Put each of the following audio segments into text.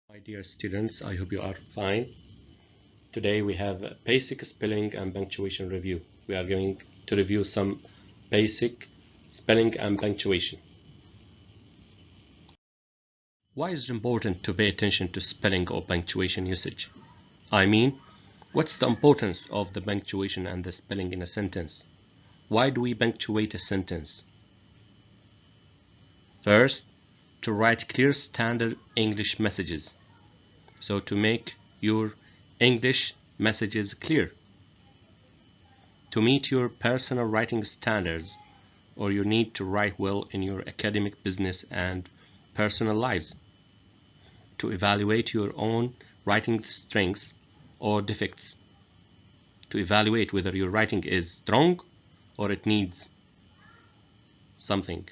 My dear students, I hope you are fine. Today we have a basic spelling and punctuation review. We are going to review some basic spelling and punctuation. Why is it important to pay attention to spelling or punctuation usage? I mean, what's the importance of the punctuation and the spelling in a sentence? Why do we punctuate a sentence? First, to write clear standard English messages. So to make your English messages clear. To meet your personal writing standards, or you need to write well in your academic, business, and personal lives. To evaluate your own writing strengths or defects. To evaluate whether your writing is strong or it needs something.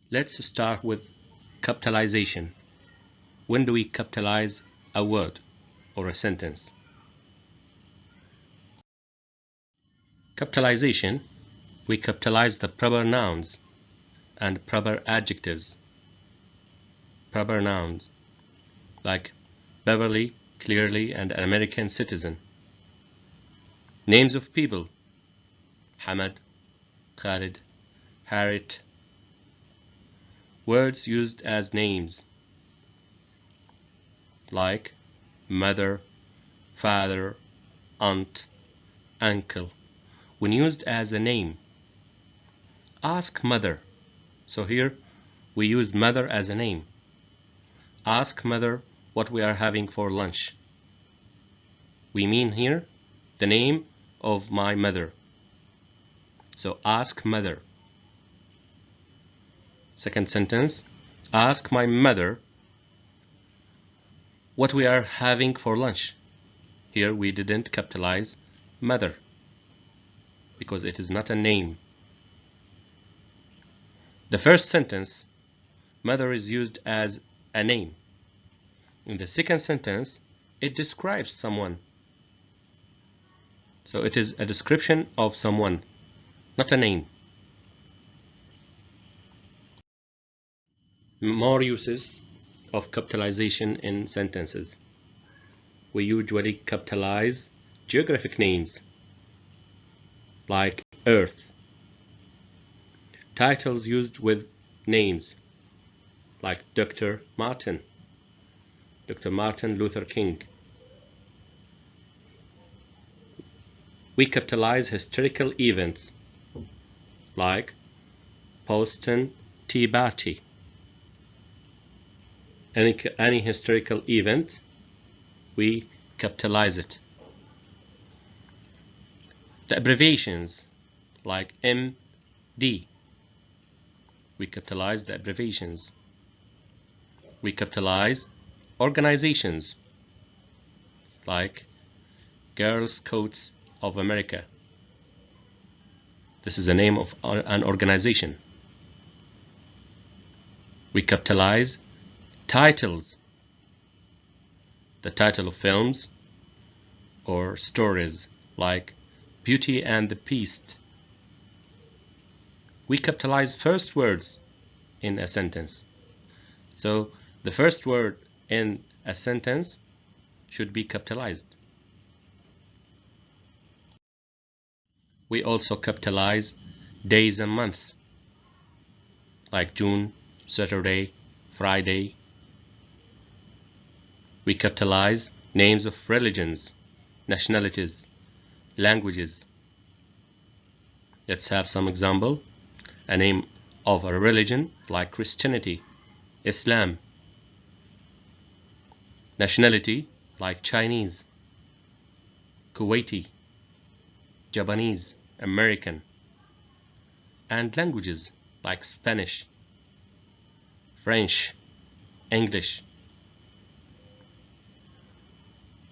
Let's start with capitalization. When do we capitalize a word or a sentence? Capitalization, we capitalize the proper nouns and proper adjectives. Proper nouns like Beverly, clearly, and an American citizen. Names of people: Hamad, Khalid, Harriet. Words used as names like mother, father, aunt, uncle. When used as a name, ask mother. So here we use mother as a name. Ask mother what we are having for lunch. We mean here the name of my mother. So ask mother. Second sentence, ask my mother what we are having for lunch. Here we didn't capitalize mother because it is not a name. The first sentence, mother is used as a name. In the second sentence, it describes someone. So it is a description of someone, not a name. More uses of capitalization in sentences. We usually capitalize geographic names like Earth. Titles used with names like Dr. Martin Luther King. We capitalize historical events like Boston Tea Party. Any historical event, we capitalize it. The abbreviations like MD, we capitalize the abbreviations. We capitalize organizations like Girl Scouts of America. This is the name of an organization. We capitalize titles, the title of films or stories like Beauty and the Beast. We capitalize first words in a sentence. So the first word in a sentence should be capitalized. We also capitalize days and months like June, Saturday, Friday. We capitalize names of religions, nationalities, languages. Let's have some example. A name of a religion like Christianity, Islam. Nationality like Chinese, Kuwaiti, Japanese, American. And languages like Spanish, French, English.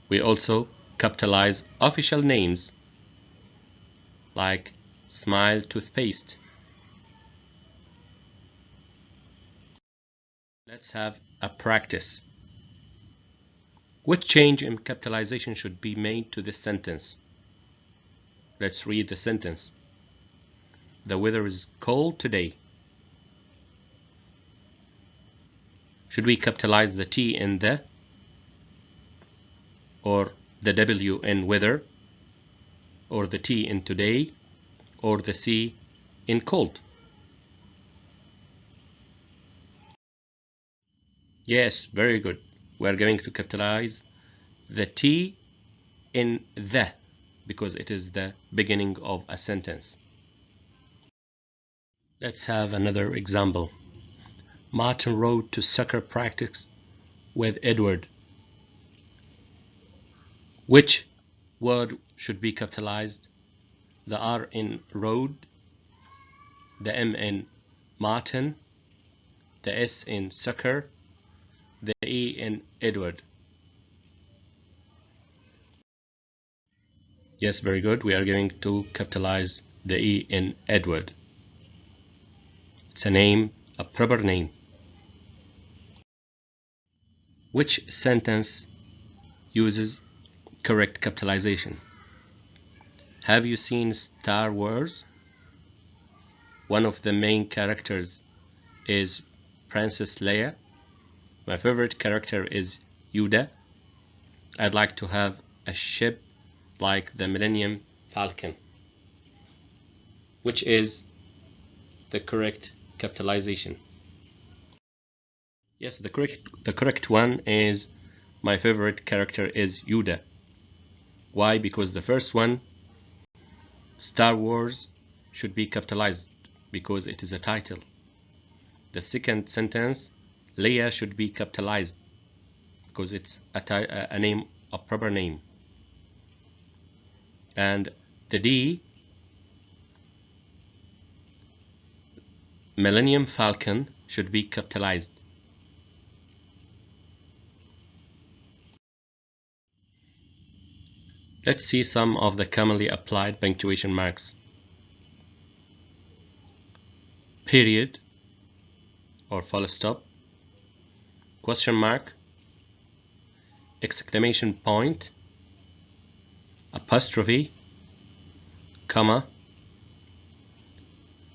We also capitalize official names like Smile Toothpaste. Let's have a practice. What change in capitalization should be made to this sentence? Let's read the sentence. The weather is cold today. Should we capitalize the T in the, or the W in weather, or the T in today, or the C in cold? Yes, very good. We're going to capitalize the T in the, because it is the beginning of a sentence. Let's have another example. Martin rode to soccer practice with Edward. Which word should be capitalized? The R in road, the M in Martin, the S in soccer, the E in Edward. Yes, very good. We are going to capitalize the E in Edward. It's a name, a proper name. Which sentence uses correct capitalization? Have you seen Star Wars? One of the main characters is Princess Leia. My favorite character is Yoda. I'd like to have a ship like the Millennium Falcon. Which is the correct capitalization? Yes, the correct one is my favorite character is Yoda. Why? Because the first one, Star Wars, should be capitalized because it is a title. The second sentence, Leia, should be capitalized because it's a name, a proper name. And the D, Millennium Falcon, should be capitalized. Let's see some of the commonly applied punctuation marks. Period or full stop, question mark, exclamation point, apostrophe, comma,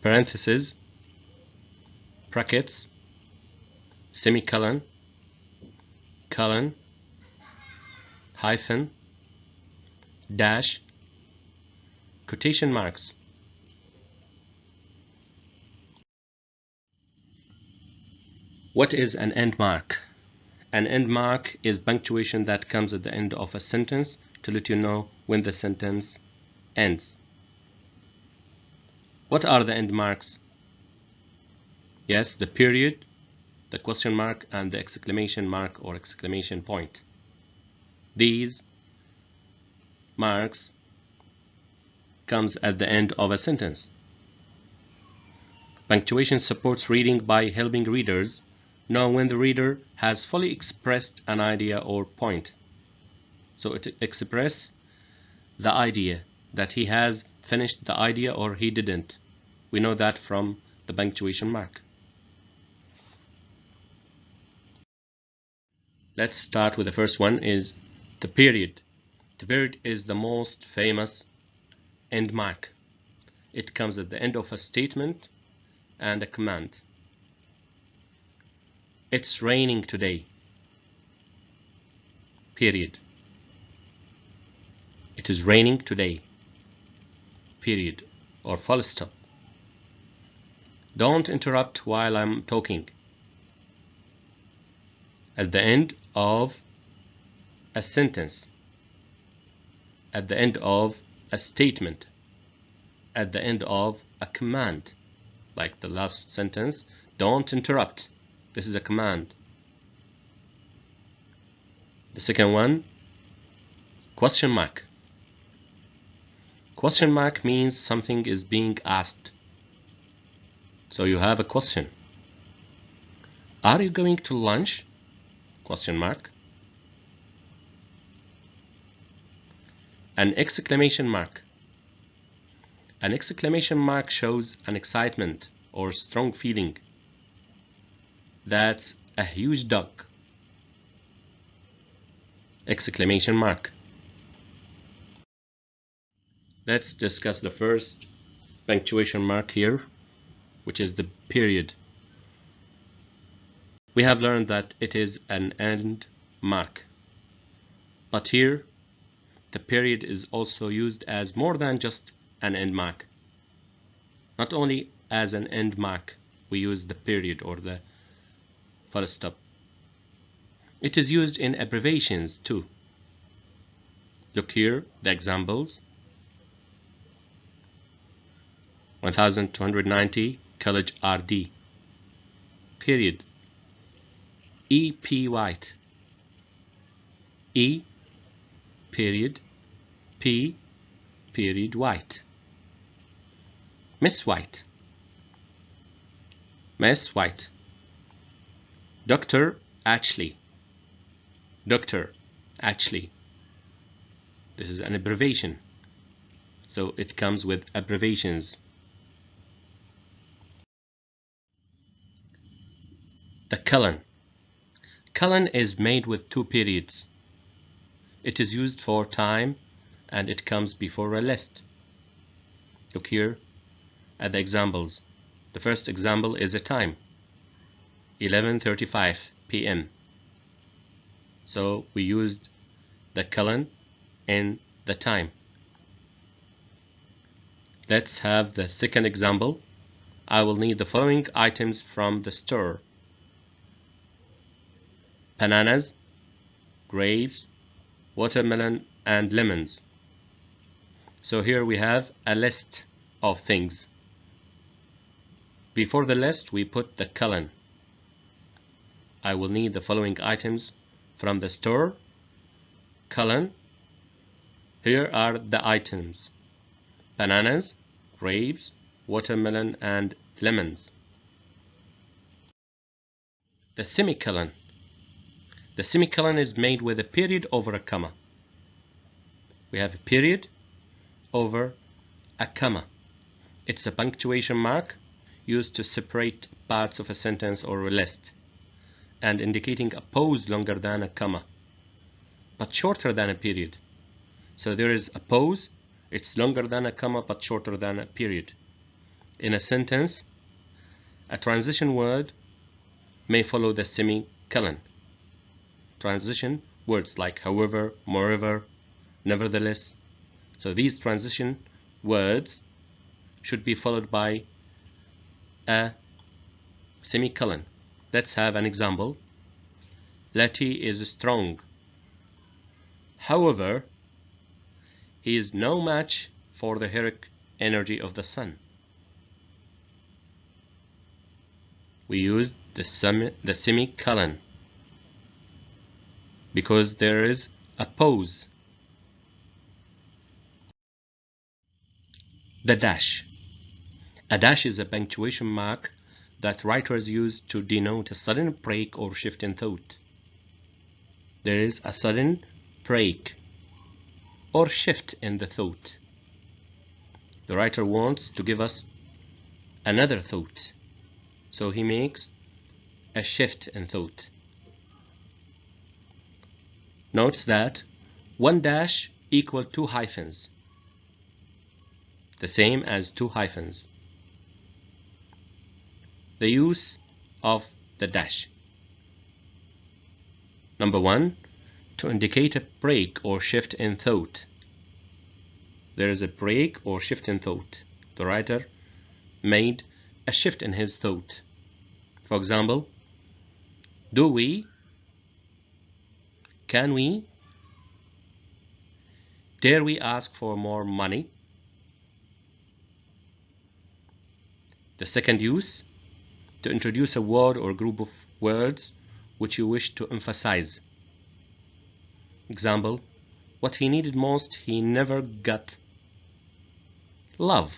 parentheses, brackets, semicolon, colon, hyphen, dash, quotation marks. What is an end mark? An end mark is punctuation that comes at the end of a sentence to let you know when the sentence ends. What are the end marks? Yes, the period, the question mark, and the exclamation mark or exclamation point. These marks comes at the end of a sentence. Punctuation supports reading by helping readers know when the reader has fully expressed an idea or point. So it expresses the idea that he has finished the idea or he didn't. We know that from the punctuation mark. Let's start with the first one is the period. The period is the most famous end mark. It comes at the end of a statement and a command. It's raining today. Period. It is raining today. Period or full stop. Don't interrupt while I'm talking. At the end of a sentence. At the end of a statement. At the end of a command. Like the last sentence, don't interrupt. This is a command. The second one, question mark. Question mark means something is being asked. So you have a question. Are you going to lunch? Question mark. An exclamation mark. An exclamation mark shows an excitement or strong feeling. That's a huge dog. Exclamation mark. Let's discuss the first punctuation mark here, which is the period. We have learned that it is an end mark. But here, the period is also used as more than just an end mark. Not only as an end mark, we use the period or the full stop. It is used in abbreviations too. Look here, the examples. 1290 College RD. Period. E.P. White. E. Period. P. Period White. Miss White. Miss White. Dr. Ashley. Dr. Ashley. This is an abbreviation, so it comes with abbreviations. The colon. Colon is made with two periods. It is used for time and it comes before a list. Look here at the examples. The first example is a time, 11:35 p.m. So we used the colon in the time. Let's have the second example. I will need the following items from the store: bananas, grapes, watermelon, and lemons. So here we have a list of things. Before the list, we put the colon. I will need the following items from the store, colon. Here are the items: bananas, grapes, watermelon, and lemons. The semicolon. The semicolon is made with a period over a comma. We have a period over a comma. It's a punctuation mark used to separate parts of a sentence or a list, and indicating a pause longer than a comma, but shorter than a period. So there is a pause, it's longer than a comma, but shorter than a period. In a sentence, a transition word may follow the semicolon. Transition words like however, moreover, nevertheless. So these transition words should be followed by a semicolon. Let's have an example. Letty is strong. However, he is no match for the heroic energy of the sun. We used the semicolon because there is a pause. The dash. A dash is a punctuation mark that writers use to denote a sudden break or shift in thought. There is a sudden break or shift in the thought. The writer wants to give us another thought, so he makes a shift in thought. Notes that one dash equals two hyphens, the same as two hyphens. The use of the dash. Number one, to indicate a break or shift in thought. There is a break or shift in thought. The writer made a shift in his thought. For example, do we? Can we? Dare we ask for more money? The second use, to introduce a word or group of words which you wish to emphasize. Example, what he needed most, he never got. Love.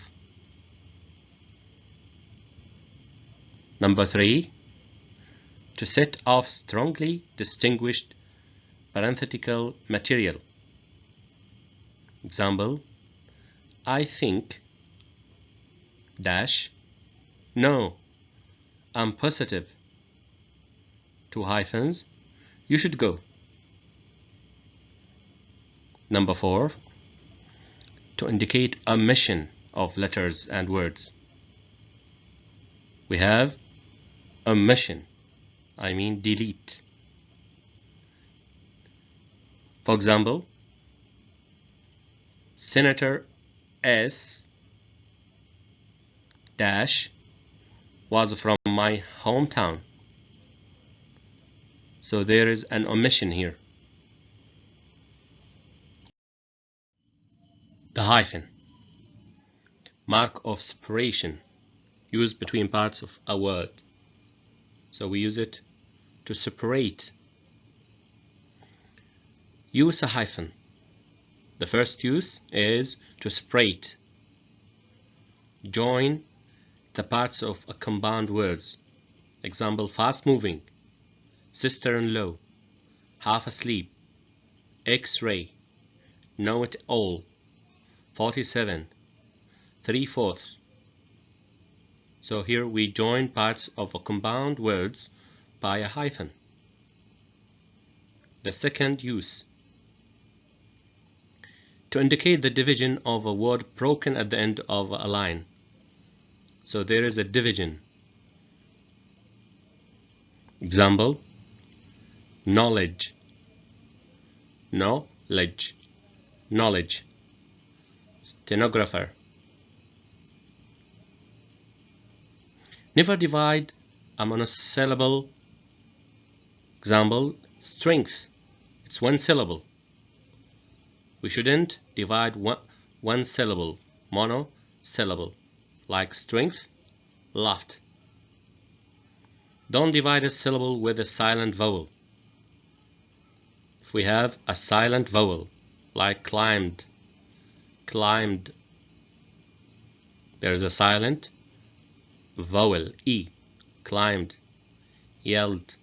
Number three, to set off strongly distinguished parenthetical material. Example, I think dash, no, I'm positive, two hyphens, you should go. Number four, to indicate omission of letters and words. We have omission. I mean delete. For example, Senator S dash was from my hometown. So there is an omission here. The hyphen, mark of separation, used between parts of a word. So we use it to separate. Use a hyphen. The first use is to separate. Join the parts of a compound words. Example, fast moving, sister-in-law, half asleep, X-ray, know it all, 47, 3/4. So here we join parts of a compound words by a hyphen. The second use, to indicate the division of a word broken at the end of a line. So there is a division. Example, knowledge, knowledge, knowledge, stenographer. Never divide a monosyllable. Example, strength, it's one syllable. We shouldn't divide one syllable, monosyllable, like strength, laughed. Don't divide a syllable with a silent vowel. If we have a silent vowel, like climbed, climbed, there is a silent vowel, E, climbed, yelled.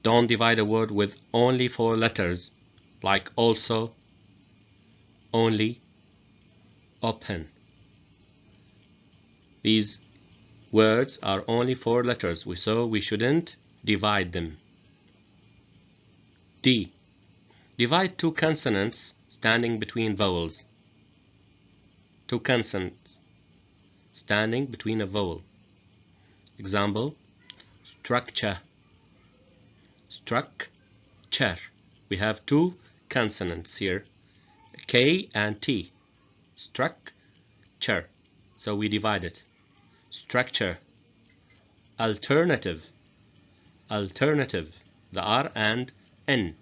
Don't divide a word with only 4 letters, like also, only, open. These words are only 4 letters, so we shouldn't divide them. D. Divide 2 consonants standing between vowels. 2 consonants standing between a vowel. Example, structure, structure. We have 2 consonants here, K and T, structure. So we divide it. Structure. Alternative, alternative, the R and N,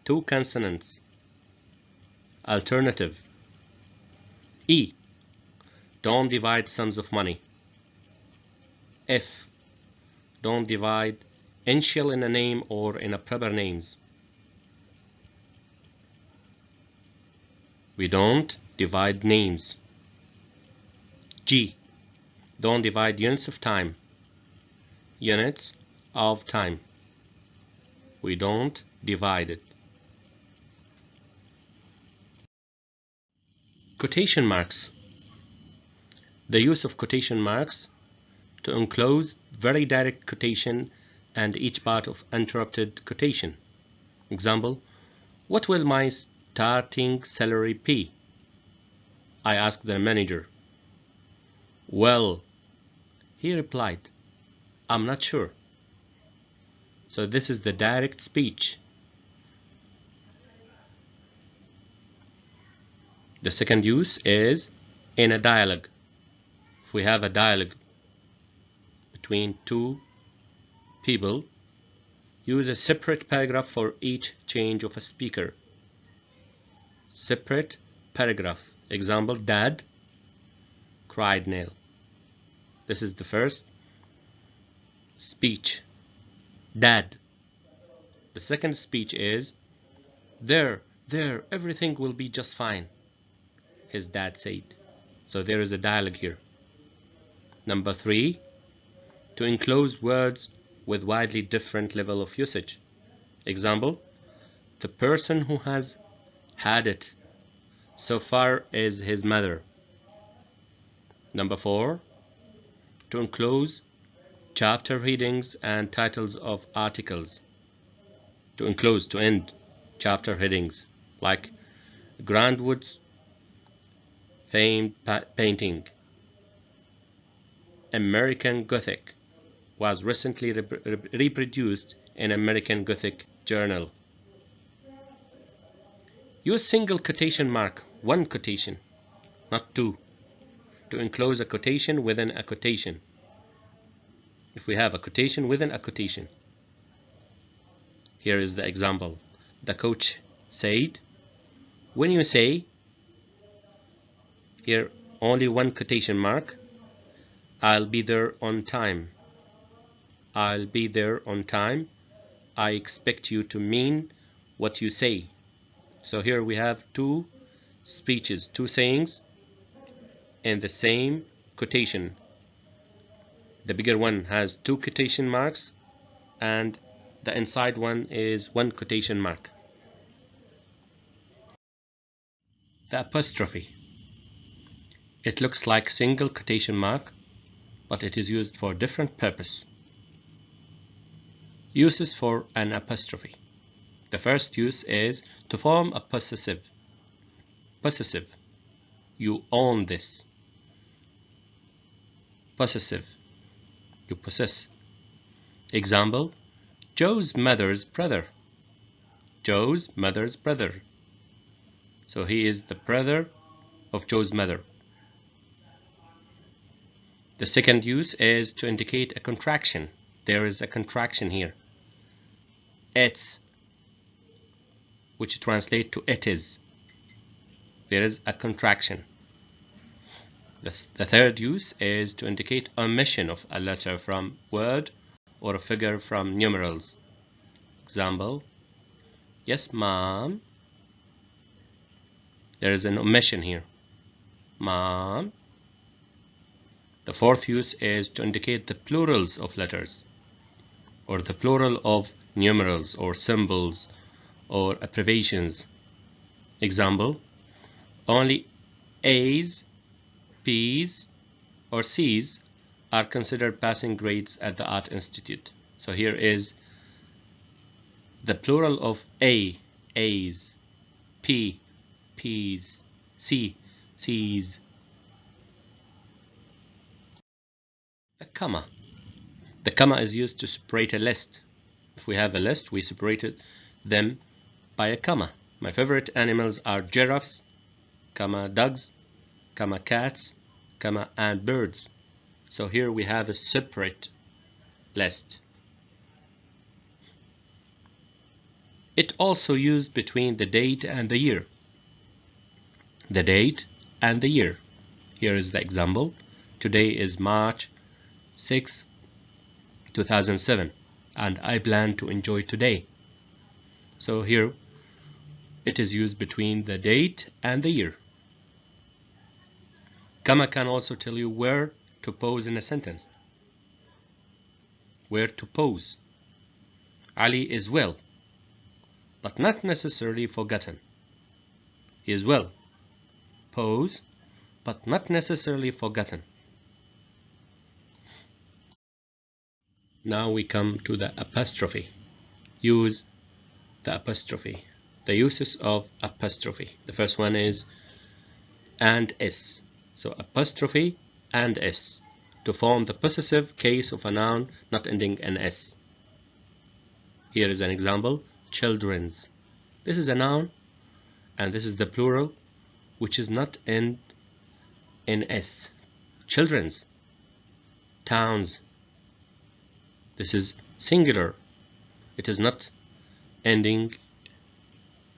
2 consonants, alternative. E. Don't divide sums of money. F. Don't divide initial in a name or in a proper names. We don't divide names. G. Don't divide units of time. Units of time. We don't divide it. Quotation marks. The use of quotation marks to enclose very direct quotation and each part of interrupted quotation. Example, what will my starting salary be? I asked the manager. Well, he replied, I'm not sure. So this is the direct speech. The second use is in a dialogue. If we have a dialogue between 2 people, use a separate paragraph for each change of a speaker. Separate paragraph. Example, Dad cried Neil. This is the first speech. Dad. The second speech is, there, everything will be just fine, his dad said. So there is a dialogue here. Number 3, to enclose words with widely different level of usage. Example, the person who has had it so far is his mother. Number 4, to enclose chapter headings and titles of articles. To enclose, to end chapter headings, like Grandwood's famed painting, American Gothic, was recently reproduced in American Gothic Journal. Use single quotation mark, one quotation, not two, to enclose a quotation within a quotation. If we have a quotation within a quotation. Here is the example. The coach said, when you say, here only one quotation mark, I'll be there on time. I'll be there on time. I expect you to mean what you say. So here we have two speeches, two sayings in the same quotation. The bigger one has two quotation marks and the inside one is one quotation mark. The apostrophe. It looks like single quotation mark, but it is used for different purpose. Uses for an apostrophe. The first use is to form a possessive. Possessive. You own this. Possessive. You possess. Example, Joe's mother's brother. Joe's mother's brother. So he is the brother of Joe's mother. The second use is to indicate a contraction. There is a contraction here. It's, which translates to it is. There is a contraction. The third use is to indicate omission of a letter from word or a figure from numerals. Example, yes, mom. There is an omission here. Mom. The fourth use is to indicate the plurals of letters or the plural of numerals or symbols or abbreviations. Example, only A's, P's, or C's are considered passing grades at the Art Institute. So here is the plural of A, A's, P, P's, C, C's. A comma. The comma is used to separate a list. If we have a list, we separated them by a comma. My favorite animals are giraffes, comma, dogs, comma, cats, comma, and birds. So here we have a separate list. It also used between the date and the year. The date and the year. Here is the example. Today is March 6, 2007, and I plan to enjoy today. So here it is used between the date and the year. Comma can also tell you where to pause in a sentence. Where to pause. Ali is well, but not necessarily forgotten. He is well. Pause, but not necessarily forgotten. Now we come to the apostrophe. Use the apostrophe. The uses of apostrophe. The first one is and s. So apostrophe and s to form the possessive case of a noun not ending in s. Here is an example, children's. This is a noun and this is the plural which is not end in s. Children's. Towns. This is singular. It is not ending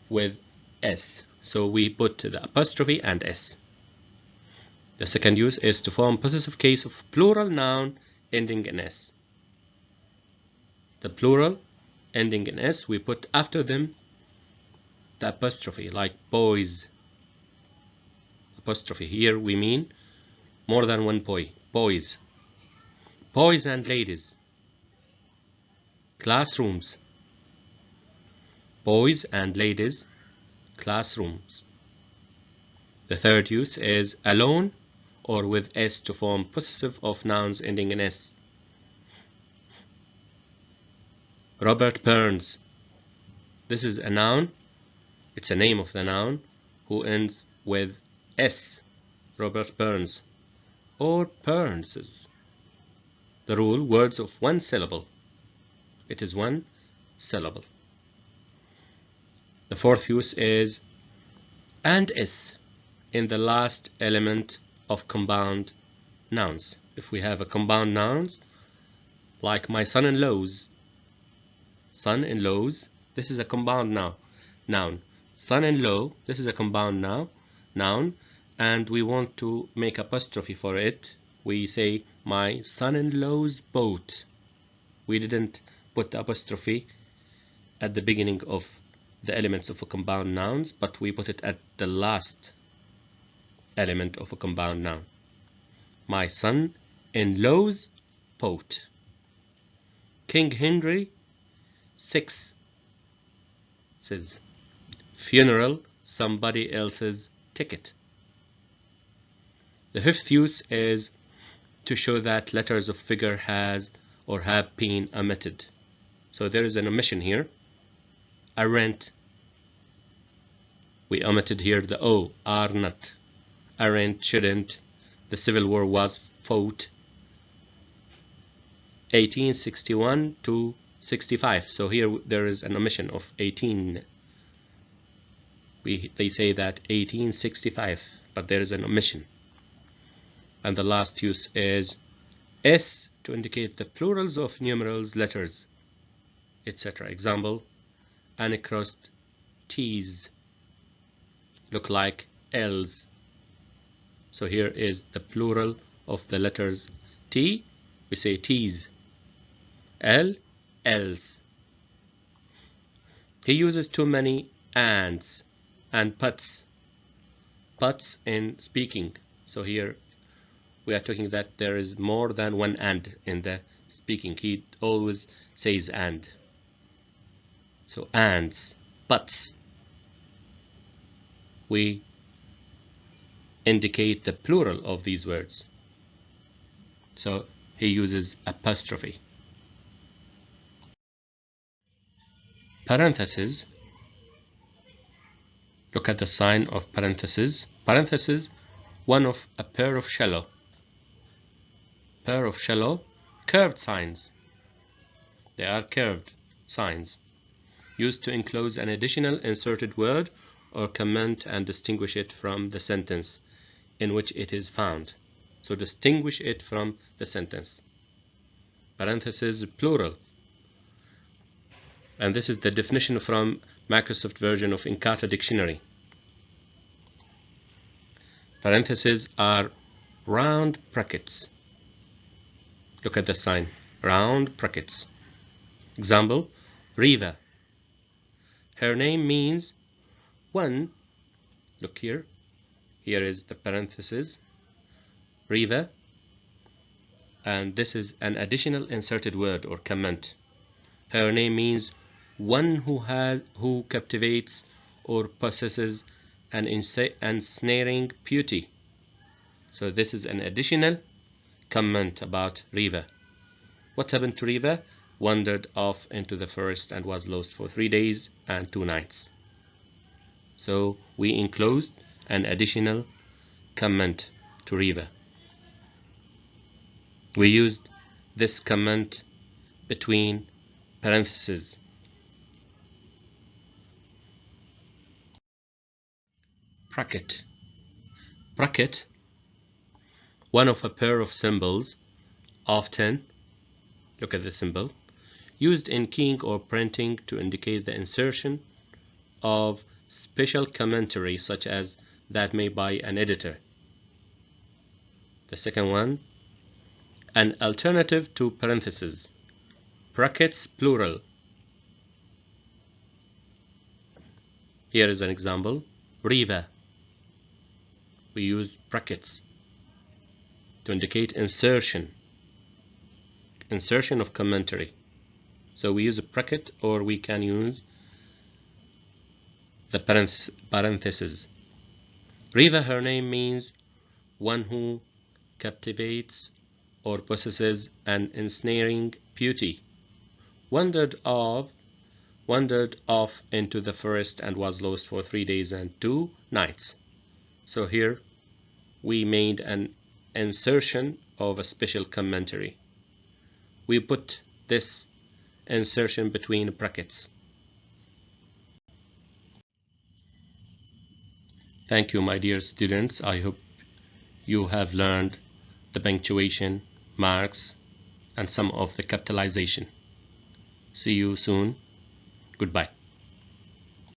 with s. So we put the apostrophe and s. The second use is to form possessive case of plural noun ending in s. The plural ending in s, we put after them the apostrophe, like boys. Apostrophe. Here we mean more than one boy. Boys. Boys and ladies. Classrooms. Boys and ladies. Classrooms. The third use is alone or with s to form possessive of nouns ending in s. Robert Burns. This is a noun. It's a name of the noun who ends with s. Robert Burns or Burns's. the rule, words of one syllable. It is one syllable. The fourth use is and is in the last element of compound nouns. If we have a compound nouns, like my son-in-laws, this is a compound noun. Son-in-law, this is a compound noun, and we want to make apostrophe for it. We say my son-in-law's boat. We didn't put the apostrophe at the beginning of the elements of a compound nouns, but we put it at the last element of a compound noun. My son-in-law's boat. King Henry VI says funeral, somebody else's ticket. The fifth use is to show that letters of figure has or have been omitted. So there is an omission here. Aren't. We omitted here the O, are not. Aren't, shouldn't. The Civil War was fought 1861 to 65. So here there is an omission of 18. They say that 1865, but there is an omission. And the last use is S to indicate the plurals of numerals, letters, etc. Example, uncrossed T's look like L's. So here is the plural of the letters T. We say T's. L, L's. He uses too many ands and buts in speaking. So here we are talking that there is more than one and in the speaking. He always says and. So ands, buts. We indicate the plural of these words. So he uses apostrophe. Parentheses. Look at the sign of parentheses. Parentheses, one of a pair of shallow. Curved signs. They are curved signs used to enclose an additional inserted word or comment and distinguish it from the sentence in which it is found. So distinguish it from the sentence. Parentheses, plural. And this is the definition from Microsoft version of Encarta Dictionary. Parentheses are round brackets. Look at the sign, round brackets. Example, Riva. Her name means one. Look here. Here is the parentheses, Riva, and this is an additional inserted word or comment. Her name means one who captivates or possesses an ensnaring beauty. So this is an additional comment about Riva. What happened to Riva? Wandered off into the forest and was lost for 3 days and 2 nights. So we enclosed an additional comment to Riva. We used this comment between parentheses. Bracket. Bracket, one of a pair of symbols, often, look at the symbol, used in keying or printing to indicate the insertion of special commentary such as that made by an editor. The second one, an alternative to parentheses. Brackets, plural. Here is an example, Riva. We use brackets to indicate insertion of commentary. So we use a bracket, or we can use the parentheses. Riva, her name means one who captivates or possesses an ensnaring beauty. Wandered off into the forest and was lost for 3 days and 2 nights. So here we made an insertion of a special commentary. we put this insertion between brackets. Thank you, my dear students. I hope you have learned the punctuation, marks, and some of the capitalization. See you soon. Goodbye.